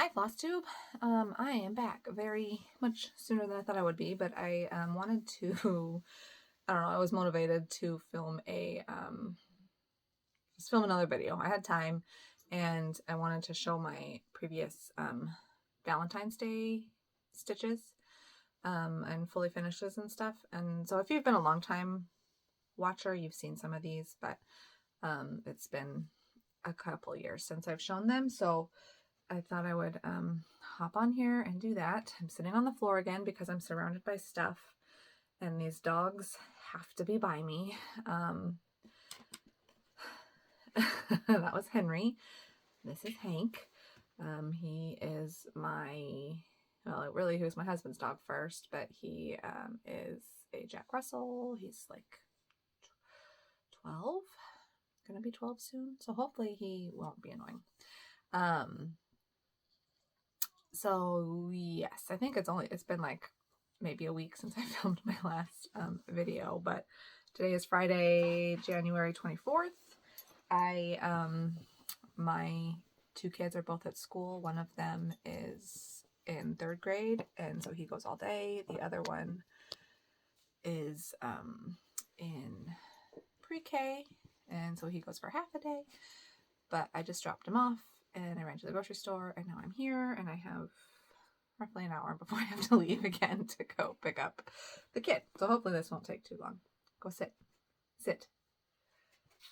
Hi, flosstube. I am back very much sooner than I thought I would be, but I wanted to, I don't know, I was motivated to just film another video. I had time and I wanted to show my previous Valentine's Day stitches and fully finishes and stuff. And so if you've been a long time watcher, you've seen some of these, but it's been a couple years since I've shown them. So I thought I would hop on here and do that. I'm sitting on the floor again because I'm surrounded by stuff and these dogs have to be by me. That was Henry. This is Hank. He is really he was my husband's dog first, but he is a Jack Russell. He's like 12, gonna be 12 soon. So hopefully he won't be annoying. So yes, I think it's been like maybe a week since I filmed my last video, but today is Friday, January 24th. My two kids are both at school. One of them is in 3rd grade, and so he goes all day. The other one is in pre-K, and so he goes for half a day. But I just dropped him off and I ran to the grocery store, and now I'm here and I have roughly an hour before I have to leave again to go pick up the kid. So hopefully this won't take too long. Go sit. Sit.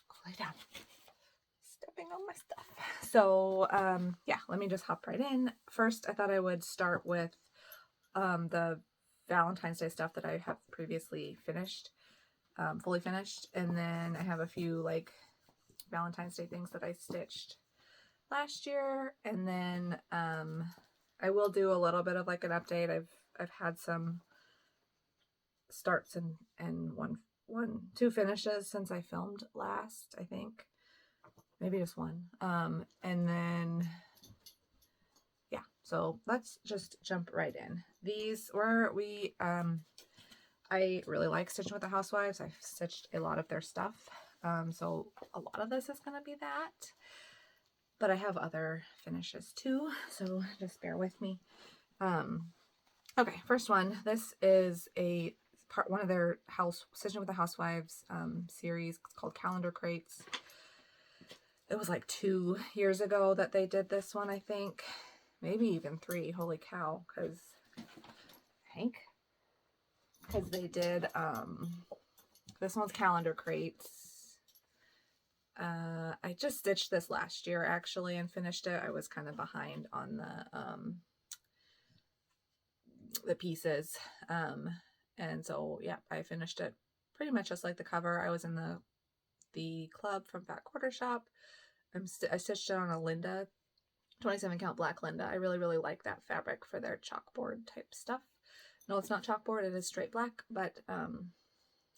Go lay down. Stepping on my stuff. So yeah, let me just hop right in. First, I thought I would start with the Valentine's Day stuff that I have previously finished, fully finished. And then I have a few like Valentine's Day things that I stitched last year, and then I will do a little bit of like an update. I've had some starts and two finishes since I filmed last, I think. Maybe just one. And then yeah, so let's just jump right in. These were I really like stitching with the housewives. I've stitched a lot of their stuff. So a lot of this is going to be that, but I have other finishes too, so just bear with me. Okay, first one. This is one of their Stitching with the Housewives series. It's called Calendar Crates. It was like 2 years ago that they did this one, I think. Maybe even 3. Holy cow, because they did this one's Calendar Crates. I just stitched this last year actually and finished it. I was kind of behind on the pieces. And so yeah, I finished it pretty much just like the cover. I was in the club from Fat Quarter Shop. I stitched it on a Linda 27 count black Linda. I really like that fabric for their chalkboard type stuff. No, it's not chalkboard, it is straight black, but I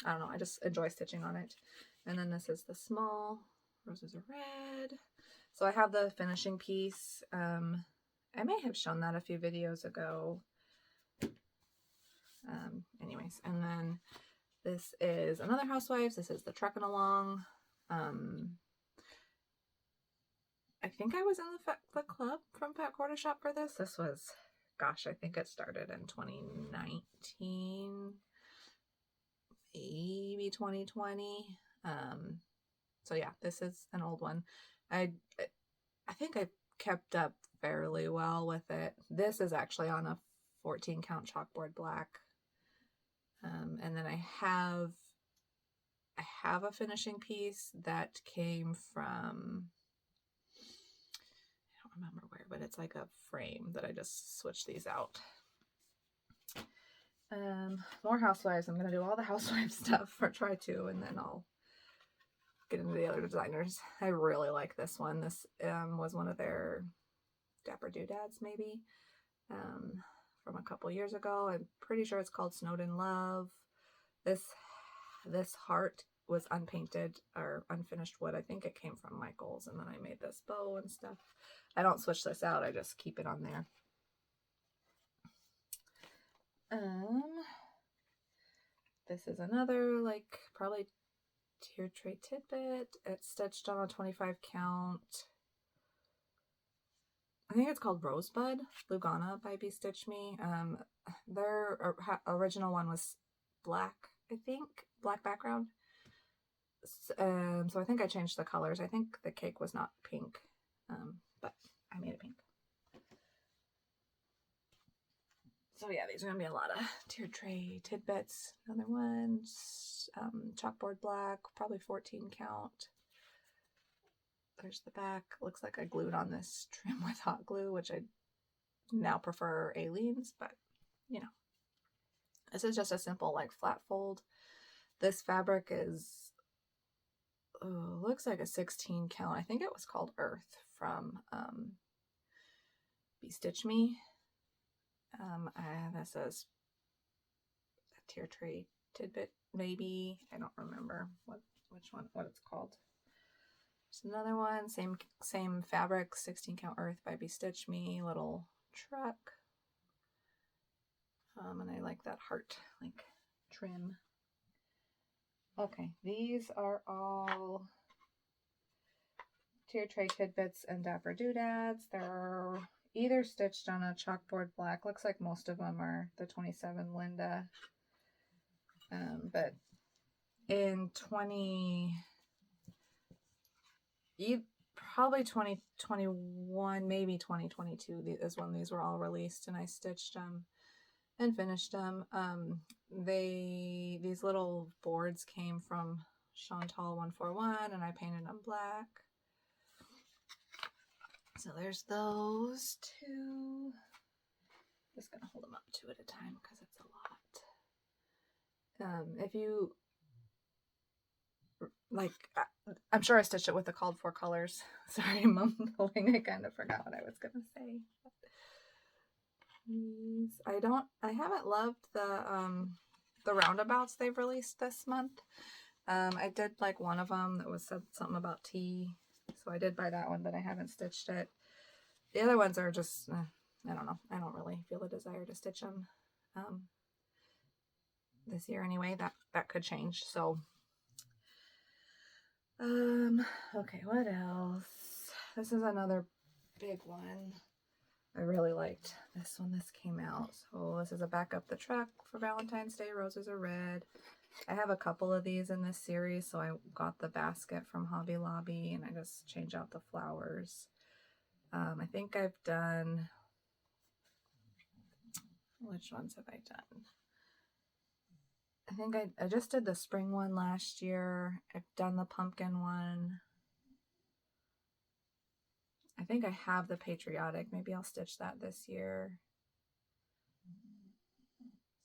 don't know, I just enjoy stitching on it. And then this is the small, roses are red. So I have the finishing piece. I may have shown that a few videos ago. Anyways, and then this is another Housewives. This is the Truckin' Along. I think I was in the club from Fat Quarter Shop for this. This was, gosh, I think it started in 2019, maybe 2020. So yeah, this is an old one. I think I kept up fairly well with it. This is actually on a 14 count chalkboard black. And then I have a finishing piece that came from, I don't remember where, but it's like a frame that I just switched these out. More Housewives. I'm going to do all the Housewives stuff, or try to, and then I'll get into the other designers. I really like this one. This was one of their Dapper Doodads, maybe, from a couple years ago. I'm pretty sure it's called Snowed in Love. This heart was unpainted or unfinished wood. I think it came from Michael's, and then I made this bow and stuff. I don't switch this out. I just keep it on there. This is another, like, probably Tier Tray Tidbit. It's stitched on a 25 count I think it's called Rosebud, Lugana by Be Stitch Me. Their original one was black, I think, black background. So I think I changed the colors. I think the cake was not pink, but I made it pink. So yeah, these are gonna be a lot of tiered tray tidbits. Another one, chalkboard black, probably 14 count. There's the back. Looks like I glued on this trim with hot glue, which I now prefer Aleene's, but you know. This is just a simple like flat fold. This fabric is, looks like a 16 count. I think it was called Earth from Be Stitch Me. This is a tier tray tidbit, maybe. I don't remember what it's called. There's another one, same fabric, 16 count Earth by Be Stitch Me, little truck. And I like that heart like trim. Okay, these are all tier tray tidbits and dapper doodads. They're either stitched on a chalkboard black. Looks like most of them are the 27 Linda. But in probably 2021, maybe 2022 is when these were all released, and I stitched them and finished them. These little boards came from Chantal 141, and I painted them black. So there's those two. Just gonna hold them up two at a time because it's a lot. If you like, I'm sure I stitched it with the called for colors. Sorry, I'm mumbling. I kind of forgot what I was gonna say. I haven't loved the roundabouts they've released this month. I did like one of them that said something about tea, so I did buy that one, but I haven't stitched it. The other ones are just, I don't know. I don't really feel a desire to stitch them this year anyway. That could change. So, okay, what else? This is another big one. I really liked this when this came out. So this is a back up the truck for Valentine's Day. Roses are red. I have a couple of these in this series, so I got the basket from Hobby Lobby, and I just change out the flowers. I think I've done, which ones have I done? I think I just did the spring one last year. I've done the pumpkin one. I think I have the patriotic. Maybe I'll stitch that this year.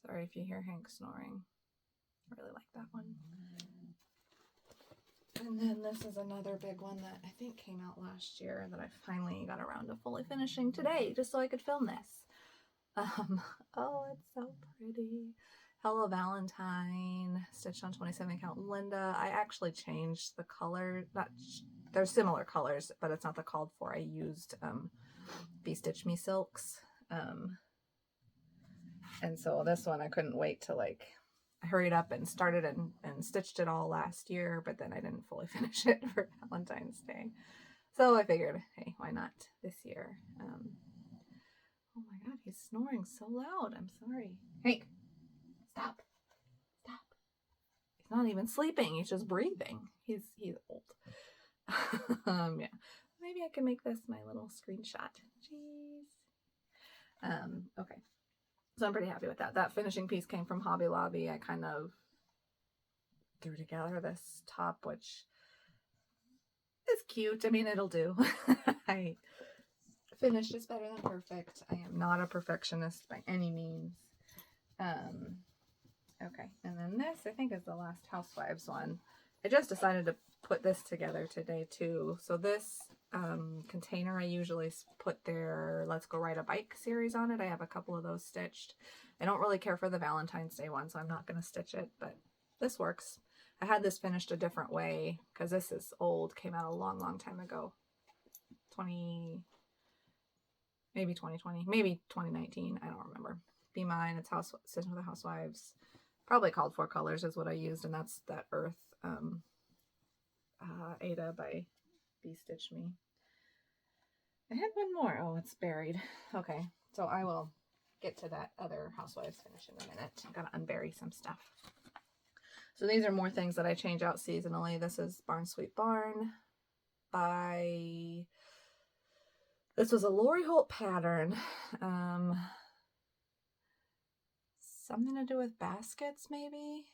Sorry if you hear Hank snoring. I really like that one. And then this is another big one that I think came out last year that I finally got around to fully finishing today, just so I could film this. Oh, it's so pretty. Hello Valentine, stitched on 27 count Linda. I actually changed the color. They're similar colors, but it's not the called for. I used Be Stitch Me silks. And so this one I couldn't wait to I hurried up and started and stitched it all last year, but then I didn't fully finish it for Valentine's Day. So I figured, hey, why not this year? Oh my God, he's snoring so loud. I'm sorry. Hank, stop. Stop. He's not even sleeping. He's just breathing. He's old. Yeah. Maybe I can make this my little screenshot. Jeez. Okay. So I'm pretty happy with that. That finishing piece came from Hobby Lobby. I kind of threw together this top, which is cute. I mean, it'll do. I finished is better than perfect. I am not a perfectionist by any means. Okay. And then this, I think, is the last Housewives one. I just decided to put this together today too. So this container, I usually put their Let's Go Ride a Bike series on it. I have a couple of those stitched. I don't really care for the Valentine's Day one, so I'm not going to stitch it, but this works. I had this finished a different way because this is old, came out a long, long time ago. Maybe 2020, maybe 2019, I don't remember. Be Mine, it's Stitching with the Housewives. Probably called for colors is what I used, and that's that Earth Ada by Be Stitch Me. I had one more. Oh, it's buried. Okay, so I will get to that other Housewives finish in a minute. I gotta unbury some stuff. So these are more things that I change out seasonally. This is Barn Sweet Barn by... This was a Lori Holt pattern. Something to do with baskets, maybe?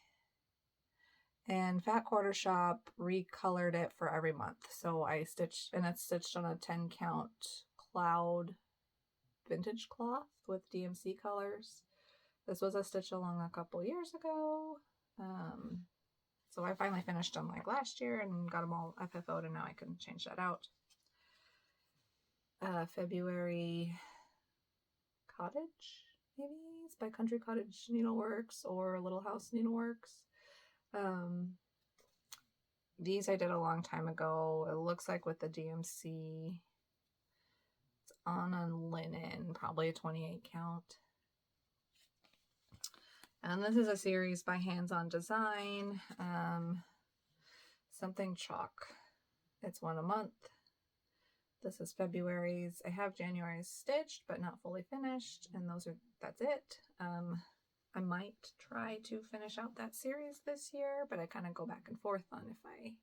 And Fat Quarter Shop recolored it for every month. So I stitched, and it's stitched on a 10 count cloud vintage cloth with DMC colors. This was a stitch along a couple years ago. So I finally finished them like last year and got them all FFO'd, and now I can change that out. February Cottage, maybe? It's by Country Cottage Needleworks or Little House Needleworks. These I did a long time ago. It looks like with the DMC, it's on a linen, probably a 28 count. And this is a series by Hands On Design. Something Chalk. It's one a month. This is February's. I have January's stitched, but not fully finished. And that's it. I might try to finish out that series this year, but I kind of go back and forth on if I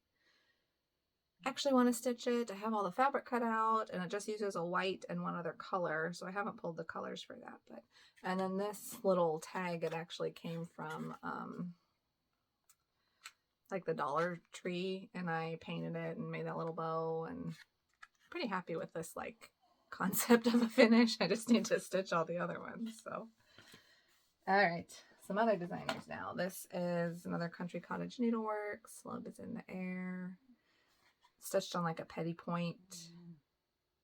actually want to stitch it. I have all the fabric cut out, and it just uses a white and one other color, so I haven't pulled the colors for that. But and then this little tag, it actually came from like the Dollar Tree, and I painted it and made that little bow, and I'm pretty happy with this like concept of a finish. I just need to stitch all the other ones. So all right, some other designers now. This is another Country Cottage Needleworks. Love is in the Air. Stitched on like a petty point,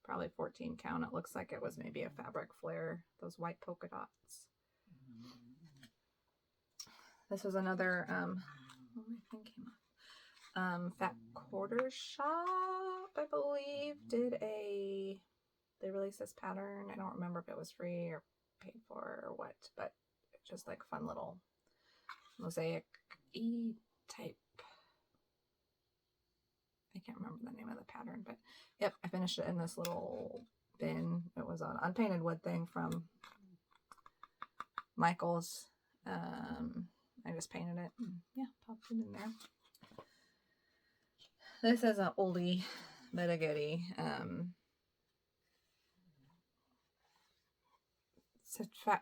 probably 14 count. It looks like it was maybe a fabric flare, those white polka dots. This was another, my thing came up. Fat Quarter Shop, I believe, they released this pattern. I don't remember if it was free or paid for or what, but just like fun little mosaic-y type. I can't remember the name of the pattern, but yep, I finished it in this little bin. It was an unpainted wood thing from Michael's. I just painted it and yeah, popped it in there. This is an oldie but a goodie.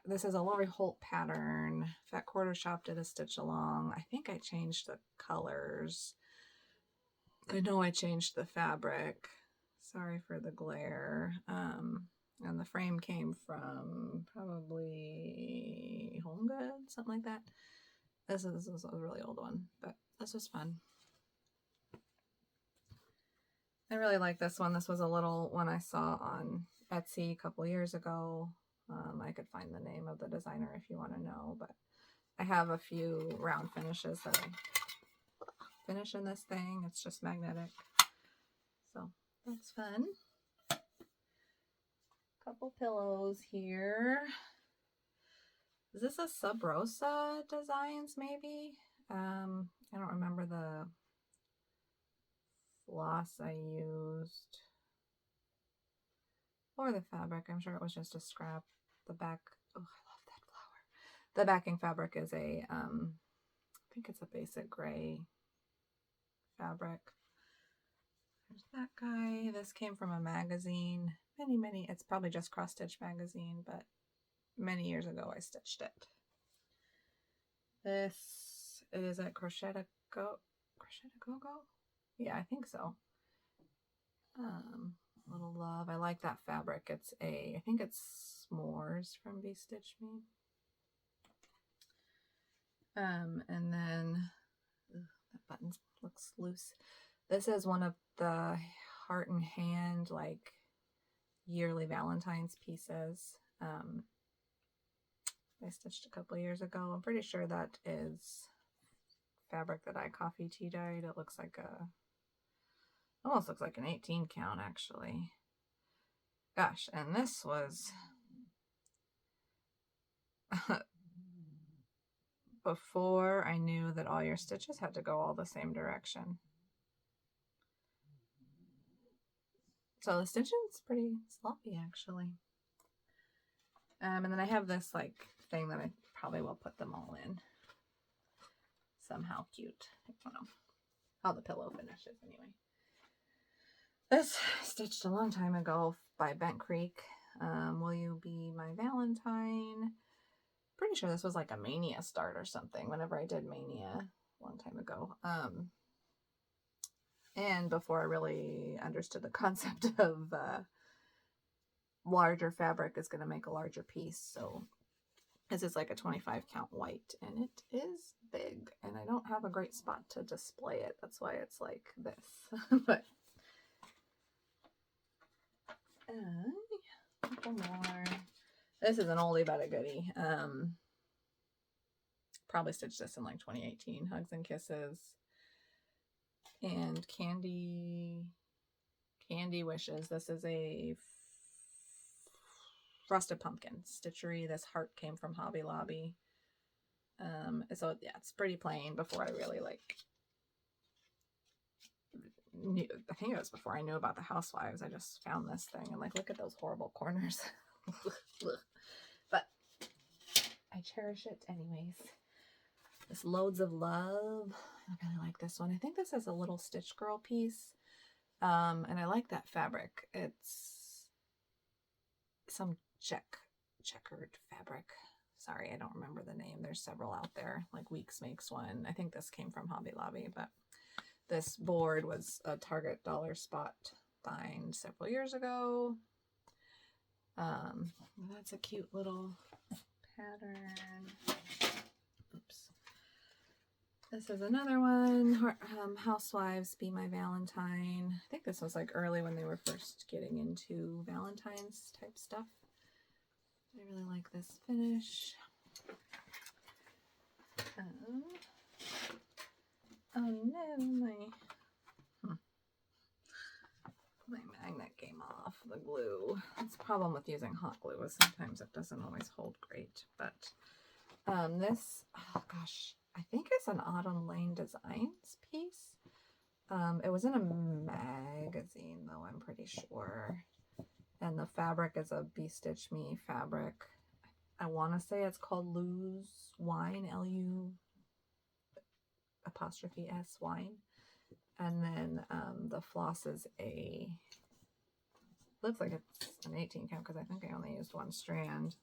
This is a Lori Holt pattern. Fat Quarter Shop did a stitch along. I think I changed the colors. I know I changed the fabric. Sorry for the glare. And the frame came from probably Home Goods, something like that. This was a really old one, but this was fun. I really like this one. This was a little one I saw on Etsy a couple years ago. I could find the name of the designer if you want to know, but I have a few round finishes that I finish in this thing. It's just magnetic, so that's fun. Couple pillows here. Is this a Sub Rosa Designs maybe? I don't remember the floss I used or the fabric. I'm sure it was just a scrap. The back, oh, I love that flower. The backing fabric is a I think it's a basic gray fabric. There's that guy. This came from a magazine. It's probably just Cross Stitch magazine, but many years ago I stitched it. This is a Crochet to Go? Yeah, I think so. Little love. I like that fabric. I think it's S'mores from Be Stitch Me. And then that button looks loose. This is one of the Heart and Hand like yearly Valentines pieces. I stitched a couple years ago. I'm pretty sure that is fabric that I coffee tea dyed. It looks like almost looks like an 18 count actually. Gosh, and this was before I knew that all your stitches had to go all the same direction. So the stitching's pretty sloppy, actually. And then I have this like thing that I probably will put them all in. Somehow cute. I don't know how the pillow finishes anyway. This stitched a long time ago by Bent Creek. Will You Be My Valentine? Pretty sure this was like a Mania start or something whenever I did Mania a long time ago. And before I really understood the concept of larger fabric is going to make a larger piece. So this is like a 25 count white, and it is big, and I don't have a great spot to display it. That's why it's like this. But a couple more. This is an oldie but a goodie. Probably stitched this in like 2018. Hugs and Kisses and Candy Wishes. This is a Frosted Pumpkin stitchery. This heart came from Hobby Lobby. So yeah, it's pretty plain. Before I really like knew, I think it was before I knew about the Housewives. I just found this thing and like, look at those horrible corners. But I cherish it anyways. This Loads of Love. I really like this one. I think this is a little Stitch Girl piece. And I like that fabric. It's some checkered fabric. Sorry, I don't remember the name. There's several out there. Like Weeks makes one. I think this came from Hobby Lobby, but this board was a Target dollar spot find several years ago. That's a cute little pattern. Oops. This is another one. Housewives Be My Valentine. I think this was like early when they were first getting into Valentine's type stuff. I really like this finish. Oh no, my magnet came off, the glue. That's the problem with using hot glue, is sometimes it doesn't always hold great. But this, oh gosh, I think it's an Autumn Lane Designs piece. It was in a magazine though, I'm pretty sure. And the fabric is a Be Stitch Me fabric. I want to say it's called Lose Wine, L-U apostrophe S wine. And then the floss is looks like it's an 18 count because I think I only used one strand.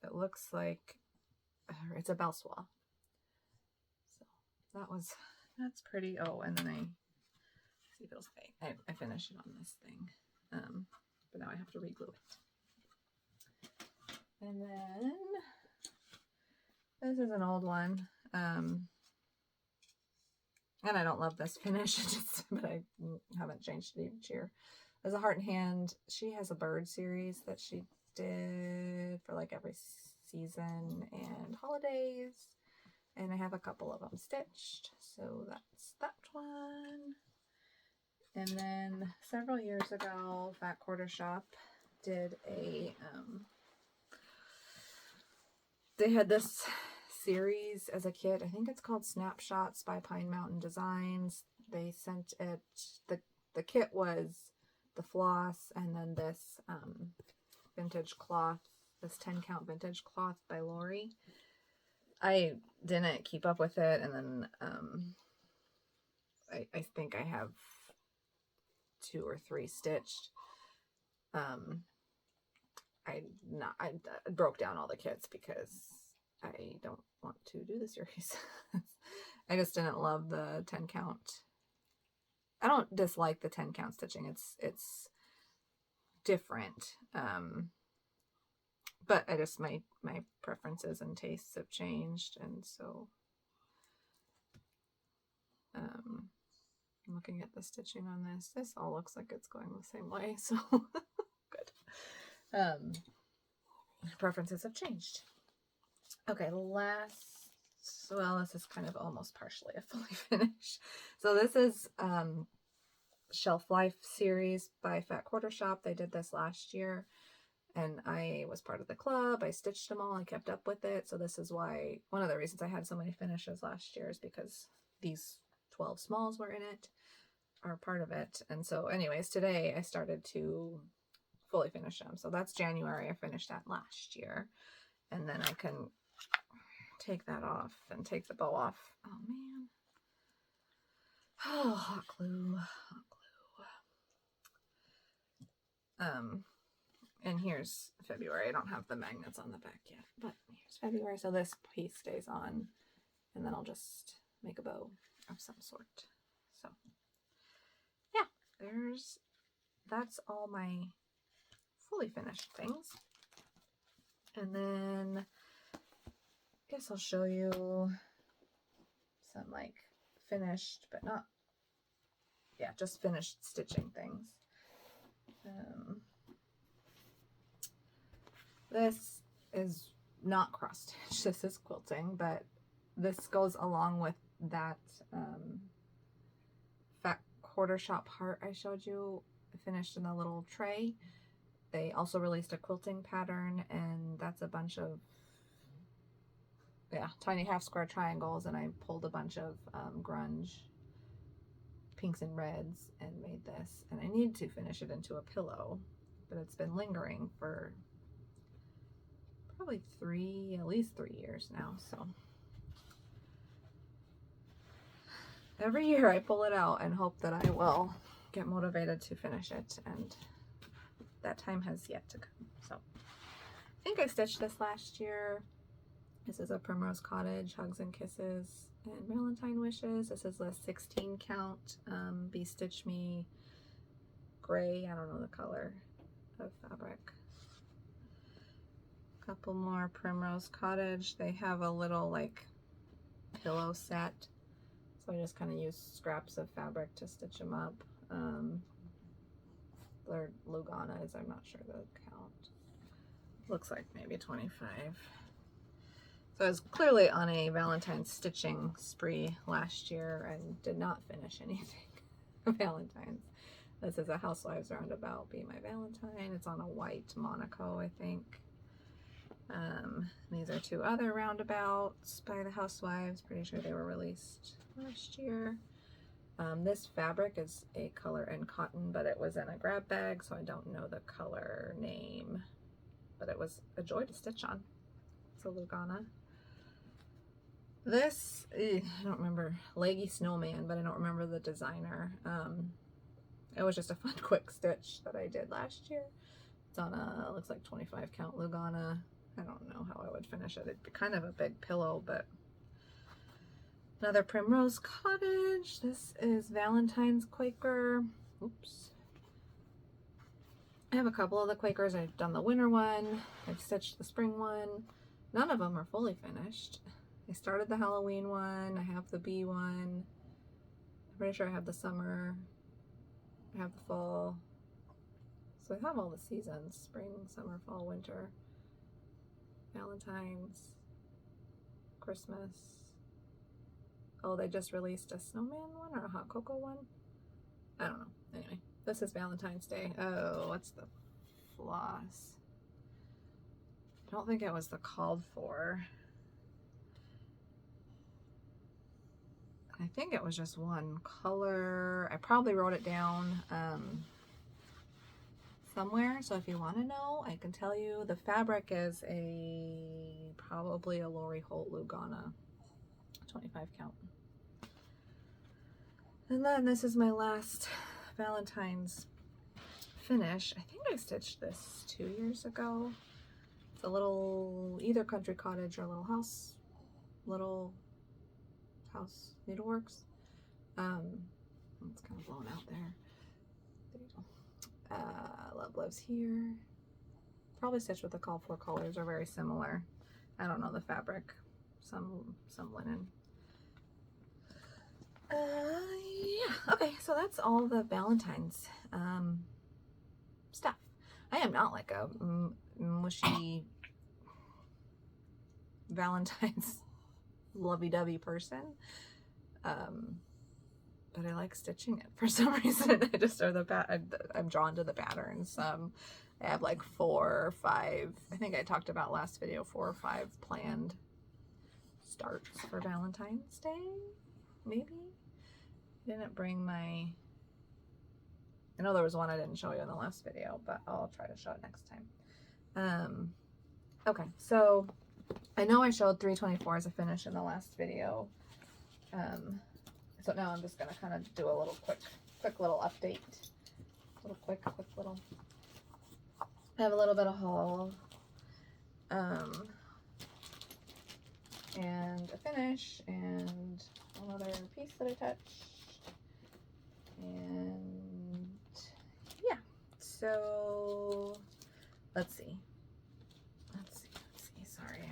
It looks like it's a bell swab. So that's pretty. Oh, and then see if it'll stay. I finished it on this thing, but now I have to re-glue it. And then this is an old one, and I don't love this finish, but I haven't changed it each year. There's a Heart and Hand. She has a bird series that she did for like every season and holidays, and I have a couple of them stitched, so that's that one. And then several years ago, Fat Quarter Shop did they had this series as a kit. I think it's called Snapshots by Pine Mountain Designs. They sent it, the kit was the floss and then this vintage cloth, this 10 count vintage cloth by Lori. I didn't keep up with it, and then I think I have 2 or 3 stitched. I broke down all the kits because I don't want to do the series. I just didn't love the 10 count. I don't dislike the 10 count stitching. It's different. But I just, my preferences and tastes have changed, and so I'm looking at the stitching on this. This all looks like it's going the same way, so good. Preferences have changed. Okay, well, this is kind of almost partially a fully finish. So this is Shelf Life series by Fat Quarter Shop. They did this last year, and I was part of the club. I stitched them all. I kept up with it. So this is why, one of the reasons I had so many finishes last year is because these 12 smalls were in it. are part of it. And so anyways, today I started to fully finish them. So that's January. I finished that last year. And then I can take that off and take the bow off. Oh man. Oh, hot glue. Hot glue. And here's February. I don't have the magnets on the back yet, but here's February. So this piece stays on, and then I'll just make a bow of some sort. So yeah, that's all my fully finished things. And then I guess I'll show you some like finished, but not, yeah, just finished stitching things. This is not cross stitch, this is quilting, but this goes along with that fat quarter shop heart I showed you, finished in a little tray. They also released a quilting pattern, and that's a bunch of, yeah, tiny half square triangles, and I pulled a bunch of grunge pinks and reds and made this, and I need to finish it into a pillow, but it's been lingering for probably at least 3 years now. So every year I pull it out and hope that I will get motivated to finish it, and that time has yet to come. So I think I stitched this last year. This is a Primrose Cottage, Hugs and Kisses, and Valentine Wishes. This is a 16 count Be Stitch Me gray, I don't know the color of fabric. Couple more Primrose Cottage. They have a little like pillow set, so I just kind of use scraps of fabric to stitch them up. They're Luganas, I'm not sure the count. Looks like maybe 25. So I was clearly on a Valentine's stitching spree last year and did not finish anything Valentine's. This is a Housewives Roundabout, Be My Valentine. It's on a white Monaco, I think. These are two other roundabouts by the Housewives. Pretty sure they were released last year. This fabric is a color in cotton, but it was in a grab bag, so I don't know the color name. But it was a joy to stitch on. It's a Lugana. This, I don't remember, Leggy Snowman, but I don't remember the designer. It was just a fun quick stitch that I did last year. It's on a, looks like 25 count Lugana. I don't know how I would finish it. It'd be kind of a big pillow, but another Primrose Cottage. This is Valentine's Quaker. Oops. I have a couple of the Quakers. I've done the winter one. I've stitched the spring one. None of them are fully finished. I started the Halloween one. I have the bee one. I'm pretty sure I have the summer. I have the fall. So I have all the seasons. Spring, summer, fall, winter. Valentine's. Christmas. Oh, they just released a snowman one or a hot cocoa one? I don't know. Anyway, this is Valentine's Day. Oh, what's the floss? I don't think it was the called for. I think it was just one color. I probably wrote it down somewhere, so if you want to know, I can tell you. The fabric is probably a Lori Holt Lugana, 25 count. And then this is my last Valentine's finish. I think I stitched this 2 years ago. It's a little, either Country Cottage or Little House Needleworks. It's kind of blown out there. There you go. Love Lives Here. Probably stitched with the call for colors are very similar. I don't know the fabric. Some linen. Yeah. Okay, so that's all the Valentine's stuff. I am not like a mushy Valentine's lovey-dovey person. But I like stitching it for some reason. I'm drawn to the patterns. I have like 4 or 5, I think I talked about last video, 4 or 5 planned starts for Valentine's Day, maybe. Didn't bring my I know there was one I didn't show you in the last video, but I'll try to show it next time. Okay, so I know I showed 324 as a finish in the last video. So now I'm just gonna kind of do a little quick little update. Quick little. I have a little bit of haul. And a finish and another piece that I touched. And yeah, so let's see, sorry,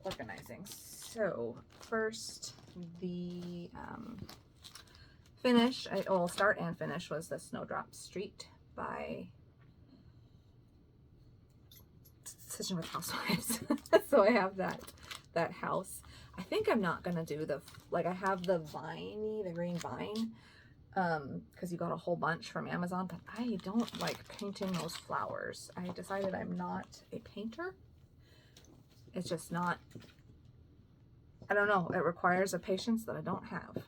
organizing. So first, the finish, well, start and finish was the Snowdrop Street by Stitching with Housewives. So I have that house. I think I'm not gonna do the, like, I have the green vine, because you got a whole bunch from Amazon, but I don't like painting those flowers. I decided I'm not a painter. It's just not, I don't know, it requires a patience that I don't have.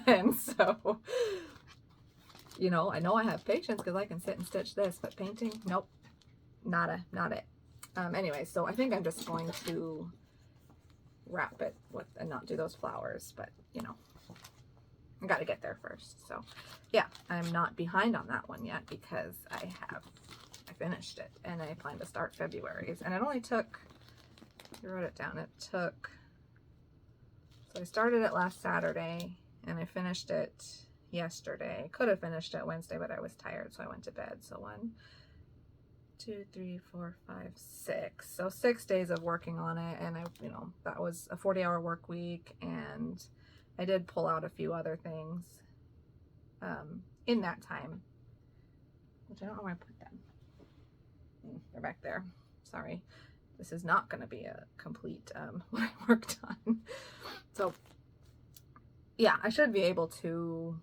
And so, you know I have patience because I can sit and stitch this, but painting, nope, not it. Anyway, so I think I'm just going to wrap it with and not do those flowers, but you know, I got to get there first. So yeah, I'm not behind on that one yet because I finished it and I plan to start February's, and it only took, I wrote it down, it took, so I started it last Saturday and I finished it yesterday. Could have finished it Wednesday, but I was tired, so I went to bed. So 1, 2, 3, 4, 5, 6. So 6 days of working on it, and that was a 40-hour work week, and I did pull out a few other things in that time, which I don't know where I put them. They're back there. Sorry. This is not going to be a complete what I worked on. So yeah, I should be able to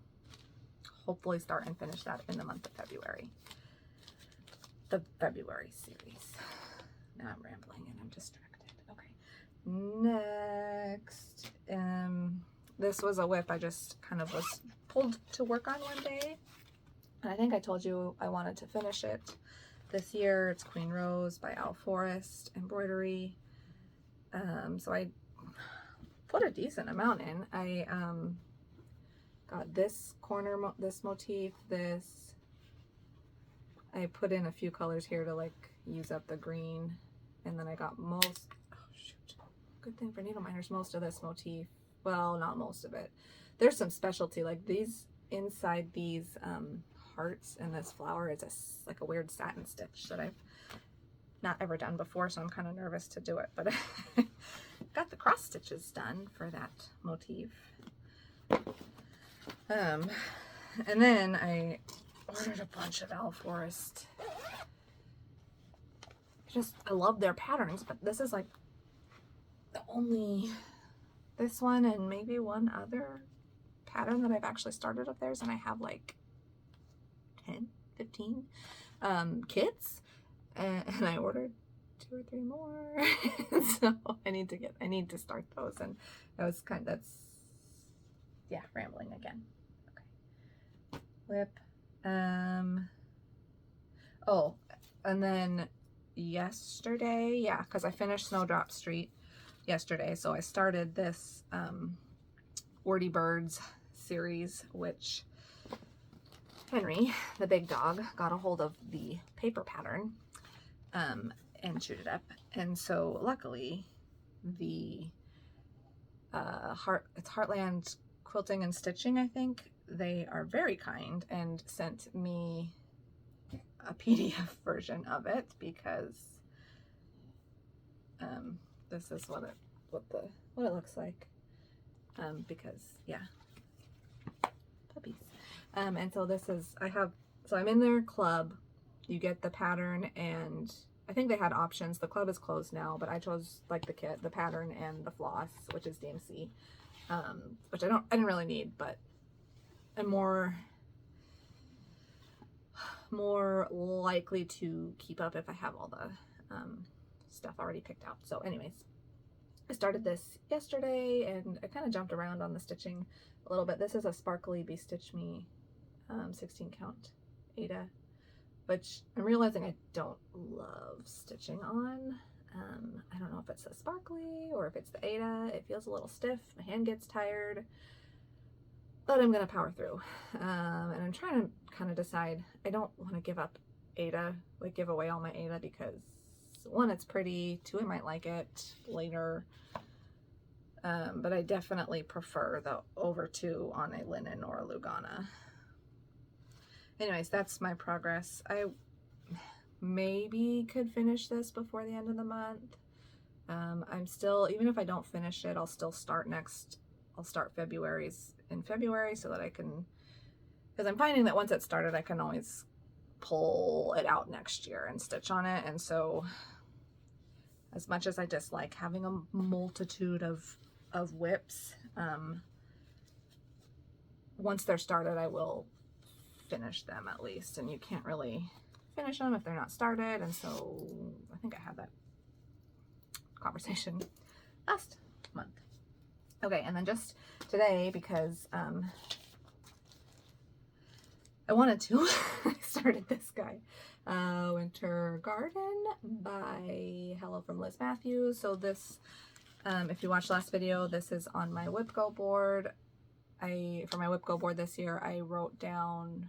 hopefully start and finish that in the month of February. The February series. Now I'm rambling and I'm distracted. Okay. Next, this was a whip I just kind of was pulled to work on one day. And I think I told you I wanted to finish it this year. It's Queen Rose by Al Forrest embroidery. So I put a decent amount in. I got this corner, this motif, this. I put in a few colors here to like use up the green, and then I got most, oh shoot, good thing for needle minders, most of this motif. Well, not most of it. There's some specialty, like these, inside these hearts and this flower is like a weird satin stitch that I've not ever done before, so I'm kind of nervous to do it, but I got the cross stitches done for that motif. And then I ordered a bunch of Al Forrest. I love their patterns, but this is like the only, this one and maybe one other pattern that I've actually started of theirs, and I have like 10, 15 kits, and I ordered 2 or 3 more. So I need to start those, and that's yeah, rambling again. Okay. Whip. Oh, and then yesterday, yeah, because I finished Snowdrop Street yesterday, so I started this Wordy Birds series, which Henry, the big dog, got a hold of the paper pattern and chewed it up, and so luckily the it's Heartland Quilting and Stitching, I think. They are very kind and sent me a PDF version of it, because this is what it looks like, because yeah, puppies. And so this is, so I'm in their club. You get the pattern, and I think they had options. The club is closed now, but I chose like the kit, the pattern, and the floss, which is DMC, which I didn't really need, but I'm more likely to keep up if I have all the stuff already picked out. So anyways, I started this yesterday, and I kind of jumped around on the stitching a little bit. This is a Sparkly Be Stitch Me 16 count Aida, which I'm realizing I don't love stitching on. I don't know if it's the sparkly or if it's the Aida. It feels a little stiff. My hand gets tired, but I'm gonna power through. And I'm trying to kind of decide. I don't want to give up Aida, like give away all my Aida, because one, it's pretty. Two, I might like it later. But I definitely prefer the over 2 on a linen or a Lugana. Anyways, that's my progress. I maybe could finish this before the end of the month. I'm still, even if I don't finish it, I'll still start I'll start February's in February, so that I can, because I'm finding that once it's started, I can always pull it out next year and stitch on it. And so as much as I dislike having a multitude of whips, once they're started, I will finish them at least, and you can't really finish them if they're not started. And so I think I had that conversation last month. Okay, and then just today, because I wanted to, I started this guy, Winter Garden by Hello from Liz Matthews. So this, if you watched last video, this is on my WhipGo board. For my WhipGo board this year, I wrote down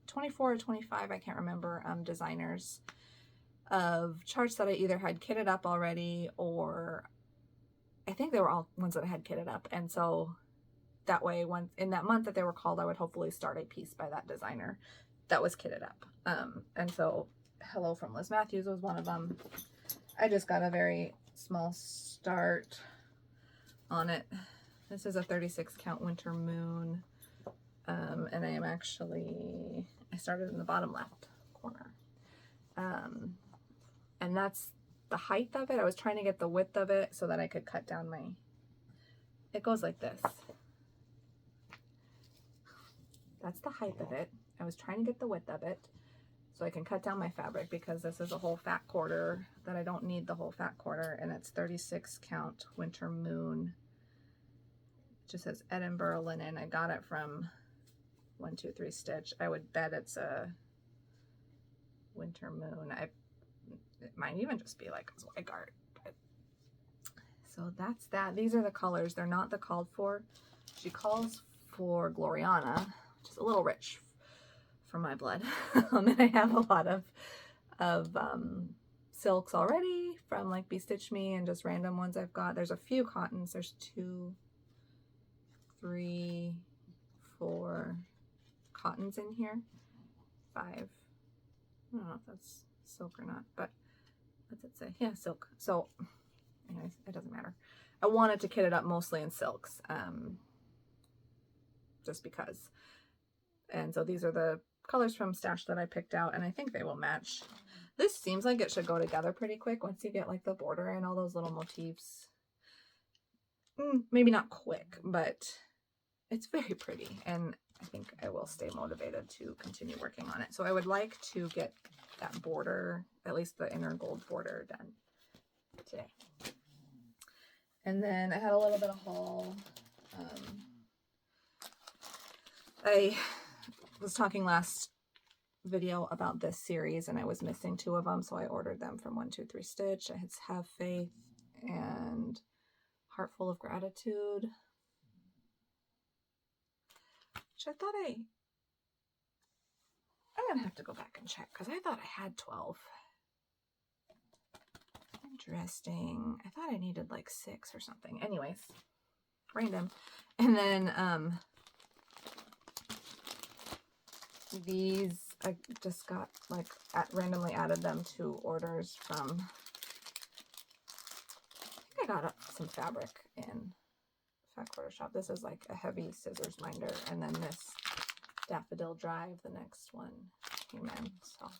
24 or 25, I can't remember, designers of charts that I either had kitted up already, or I think they were all ones that I had kitted up. And so that way, once in that month that they were called, I would hopefully start a piece by that designer that was kitted up. And so Hello from Liz Matthews was one of them. I just got a very small start on it. This is a 36 count Winter Moon. And I am actually, I started in the bottom left corner. And that's the height of it. I was trying to get the width of it so that I could cut down my, it goes like this. That's the height of it. I was trying to get the width of it so I can cut down my fabric, because this is a whole fat quarter that I don't need the whole fat quarter, and it's 36 count Winter Moon. It just says Edinburgh linen. I got it from 123 Stitch. I would bet it's a Winter Moon. It might even just be like a Zweigart. But so that's that. These are the colors. They're not the called for. She calls for Gloriana, which is a little rich for my blood. And I have a lot of silks already from like Be Stitch Me and just random ones I've got. There's a few cottons. There's 2, 3, 4 cottons in here. 5. I don't know if that's silk or not, but what's it say? Yeah, silk. So anyways, it doesn't matter. I wanted to kit it up mostly in silks, just because. And so these are the colors from Stash that I picked out, and I think they will match. This seems like it should go together pretty quick once you get like the border and all those little motifs. Maybe not quick, but it's very pretty, and I think I will stay motivated to continue working on it. So I would like to get that border, at least the inner gold border, done today. And then I had a little bit of haul. I was talking last video about this series, and I was missing 2 of them, so I ordered them from 123 Stitch. It's Have Faith and Heart Full of Gratitude, which I thought I'm gonna have to go back and check, because I thought I had 12. Interesting. I thought I needed like 6 or something. Anyways, random. And then these I just got like randomly added them to orders from, I think I got some fabric in Fat Quarter Shop. This is like a heavy scissors minder, and then this Daffodil Drive, the next one came in. So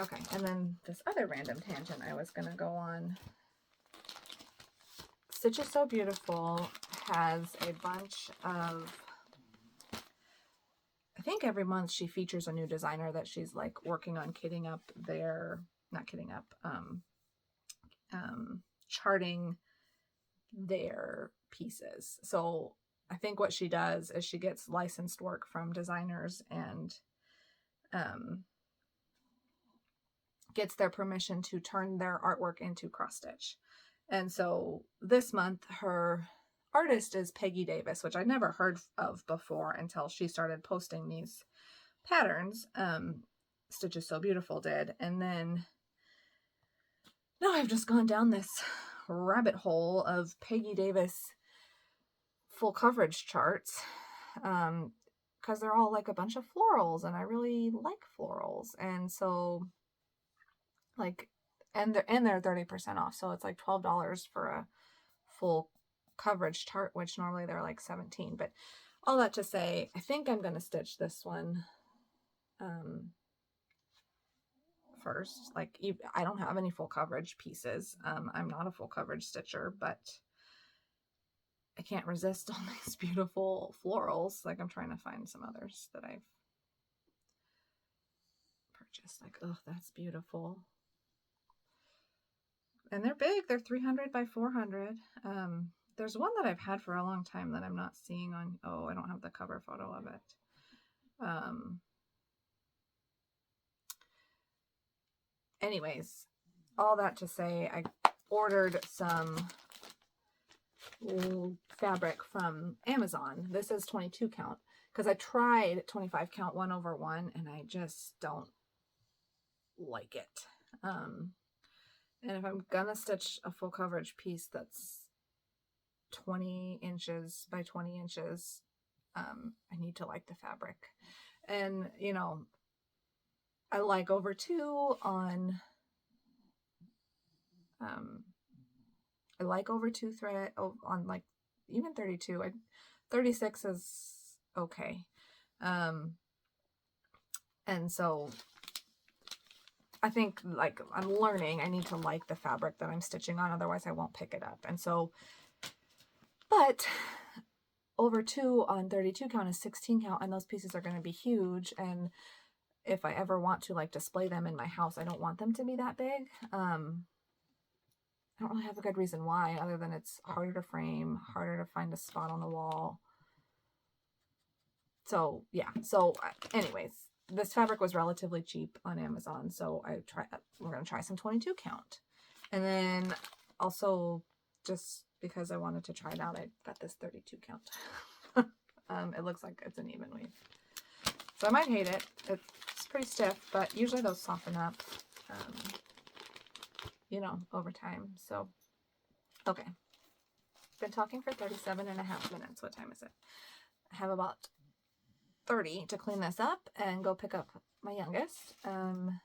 okay, and then this other random tangent I was gonna go on. Stitch is So Beautiful has a bunch of, I think every month she features a new designer that she's like working on kitting up their, not kitting up, charting their pieces. So I think what she does is she gets licensed work from designers and gets their permission to turn their artwork into cross stitch. And so this month her artist is Peggy Davis, which I'd never heard of before until she started posting these patterns. Stitch is So Beautiful did. And then now I've just gone down this rabbit hole of Peggy Davis full coverage charts, because they're all like a bunch of florals, and I really like florals. And so like, and they're 30% off, so it's like $12 for a full coverage chart, which normally they're like 17. But all that to say, I think I'm going to stitch this one first. Like, I don't have any full coverage pieces. I'm not a full coverage stitcher, but I can't resist all these beautiful florals. Like, I'm trying to find some others that I've purchased. Like, oh, that's beautiful. And they're big. They're 300 by 400. There's one that I've had for a long time that I'm not seeing on. Oh, I don't have the cover photo of it. Anyways, all that to say, I ordered some fabric from Amazon. This is 22 count because I tried 25 count 1/1 and I just don't like it. And if I'm gonna stitch a full coverage piece that's 20 inches by 20 inches, I need to like the fabric. And, you know, I like over 2 on, I like over 2 thread on like even 32. 36 is okay. And so I think, like, I'm learning, I need to like the fabric that I'm stitching on, otherwise I won't pick it up. And so, but over 2 on 32 count is 16 count, and those pieces are going to be huge. And if I ever want to like display them in my house, I don't want them to be that big. I don't really have a good reason why, other than it's harder to frame, harder to find a spot on the wall. So yeah, so anyways, this fabric was relatively cheap on Amazon, so we're going to try some 22 count. And then also, just because I wanted to try it out, I got this 32 count. It looks like it's an even weave. So I might hate it. It's pretty stiff, but usually those soften up, you know, over time. So, okay. Been talking for 37 and a half minutes. What time is it? I have about 30 to clean this up and go pick up my youngest. And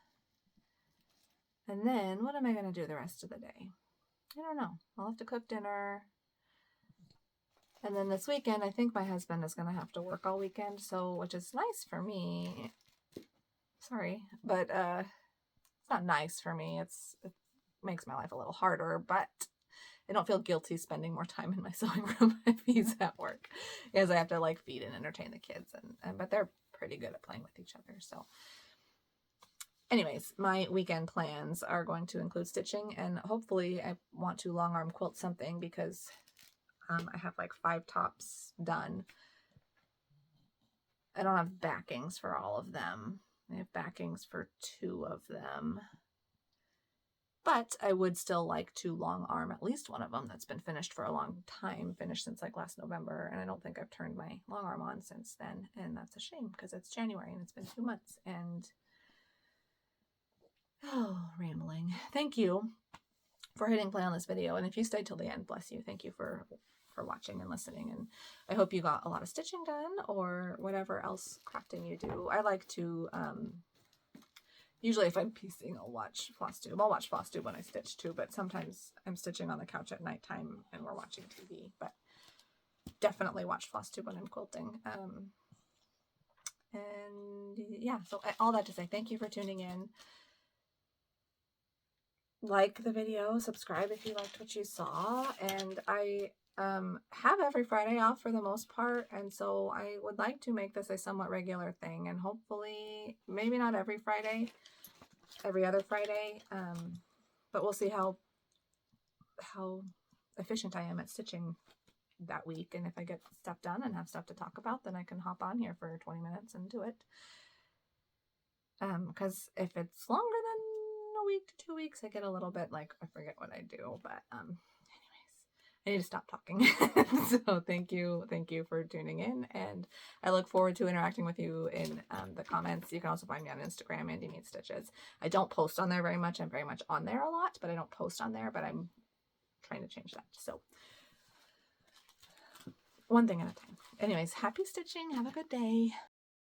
then what am I going to do the rest of the day? I don't know. I'll have to cook dinner. And then this weekend, I think my husband is going to have to work all weekend, so, which is nice for me. Sorry, but it's not nice for me. It makes my life a little harder, but I don't feel guilty spending more time in my sewing room if he's at work, because I have to like feed and entertain the kids, and but they're pretty good at playing with each other. So anyways, my weekend plans are going to include stitching, and hopefully I want to long arm quilt something, because I have like 5 tops done. I don't have backings for all of them. I have backings for 2 of them. But I would still like to long arm at least one of them that's been finished for a long time, finished since like last November, and I don't think I've turned my long arm on since then, and that's a shame because it's January and it's been 2 months. And oh, rambling. Thank you for hitting play on this video, and if you stayed till the end, bless you. Thank you for watching and listening, and I hope you got a lot of stitching done, or whatever else crafting you do. I like to usually if I'm piecing, I'll watch flosstube. I'll watch flosstube when I stitch too, but sometimes I'm stitching on the couch at nighttime and we're watching TV, but definitely watch flosstube when I'm quilting. And yeah, so all that to say, thank you for tuning in. Like the video, subscribe if you liked what you saw, and I have every Friday off for the most part, and so I would like to make this a somewhat regular thing, and hopefully maybe not every Friday, every other Friday, but we'll see how efficient I am at stitching that week. And if I get stuff done and have stuff to talk about, then I can hop on here for 20 minutes and do it. Because if it's longer than a week to 2 weeks, I get a little bit like, I forget what I do. But anyways, I need to stop talking. So thank you for tuning in, and I look forward to interacting with you in the comments. You can also find me on Instagram, Mandy Needs Stitches. I don't post on there very much. I'm very much on there a lot, but I don't post on there, but I'm trying to change that. So one thing at a time. Anyways, happy stitching. Have a good day.